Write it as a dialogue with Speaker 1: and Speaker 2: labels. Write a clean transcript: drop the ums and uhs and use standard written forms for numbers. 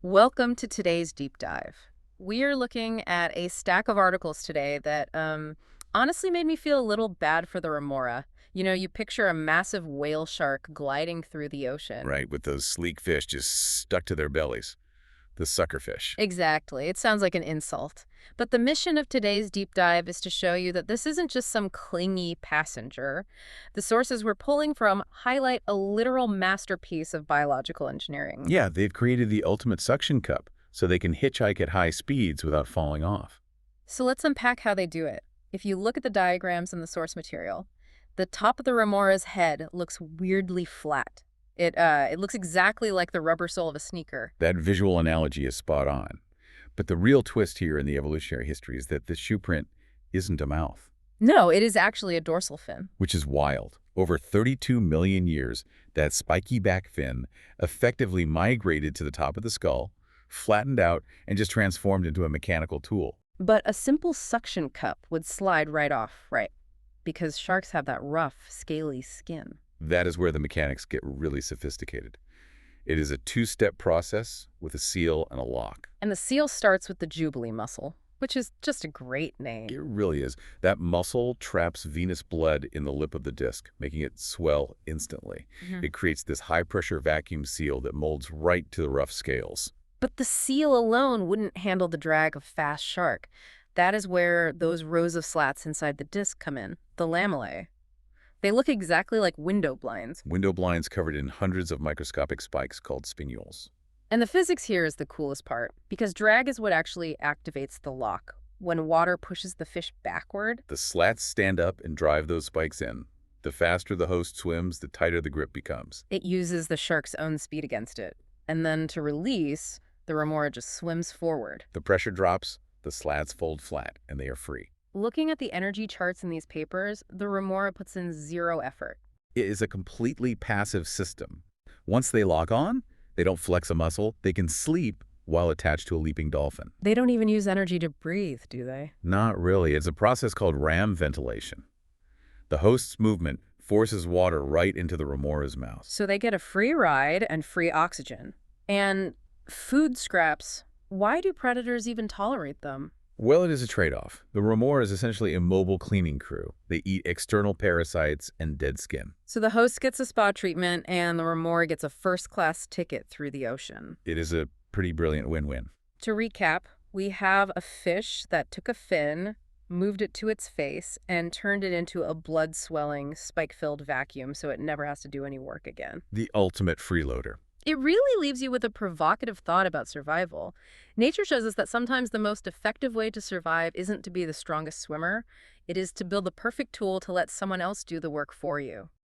Speaker 1: Welcome to today's deep dive. We are looking at a stack of articles today that honestly made me feel a little bad for the remora. You know, you picture a massive whale shark gliding through the ocean.
Speaker 2: Right, with those sleek fish just stuck to their bellies. The sucker fish.
Speaker 1: Exactly. It sounds like an insult. But the mission of today's deep dive is to show you that this isn't just some clingy passenger. The sources we're pulling from highlight a literal masterpiece of biological engineering.
Speaker 2: Yeah, they've created the ultimate suction cup, so they can hitchhike at high speeds without falling off.
Speaker 1: So let's unpack how they do it. If you look at the diagrams in the source material, the top of the remora's head looks weirdly flat. It looks exactly like the rubber sole of a sneaker.
Speaker 2: That visual analogy is spot on. But the real twist here in the evolutionary history is that this shoe print isn't a mouth,
Speaker 1: No, it is actually a dorsal fin.
Speaker 2: which is wild. Over 32 million years, that spiky back fin effectively migrated to the top of the skull, flattened out, and just transformed into a mechanical tool.
Speaker 1: But a simple suction cup would slide right off, right? Because sharks have that rough, scaly skin.
Speaker 2: That is where the mechanics get really sophisticated. It is a two-step process with a seal and a lock.
Speaker 1: And the seal starts with the jubilee muscle, which is just a great name.
Speaker 2: It really is. That muscle traps venous blood in the lip of the disc, making it swell instantly.
Speaker 1: Mhm.
Speaker 2: It creates this high-pressure vacuum seal that molds right to the rough scales.
Speaker 1: But the seal alone wouldn't handle the drag of fast shark. That is where those rows of slats inside the disc come in, the lamellae. They look exactly like window blinds.
Speaker 2: Window blinds covered in hundreds of microscopic spikes called spinnules.
Speaker 1: And the physics here is the coolest part, because drag is what actually activates the lock. When water pushes the fish backward,
Speaker 2: The slats stand up and drive those spikes in. The faster the host swims, the tighter the grip becomes.
Speaker 1: it uses the shark's own speed against it. And then to release, the remora just swims forward.
Speaker 2: The pressure drops, the slats fold flat, and they are free.
Speaker 1: Looking at the energy charts in these papers, the remora puts in zero effort.
Speaker 2: It is a completely passive system. Once they lock on, they don't flex a muscle. They can sleep while attached to a leaping dolphin.
Speaker 1: They don't even use energy to breathe, do they?
Speaker 2: Not really. It's a process called ram ventilation. The host's movement forces water right into the remora's mouth.
Speaker 1: So they get a free ride and free oxygen. And food scraps, why do predators even tolerate them?
Speaker 2: Well, it is a trade-off. The remora is essentially a mobile cleaning crew. They eat external parasites and dead skin.
Speaker 1: So the host gets a spa treatment and the remora gets a first-class ticket through the ocean.
Speaker 2: It is a pretty brilliant win-win.
Speaker 1: To recap, we have a fish that took a fin, moved it to its face, and turned it into a blood-swelling, spike-filled vacuum so it never has to do any work again.
Speaker 2: The ultimate freeloader.
Speaker 1: It really leaves you with a provocative thought about survival. Nature shows us that sometimes the most effective way to survive isn't to be the strongest swimmer. It is to build the perfect tool to let someone else do the work for you.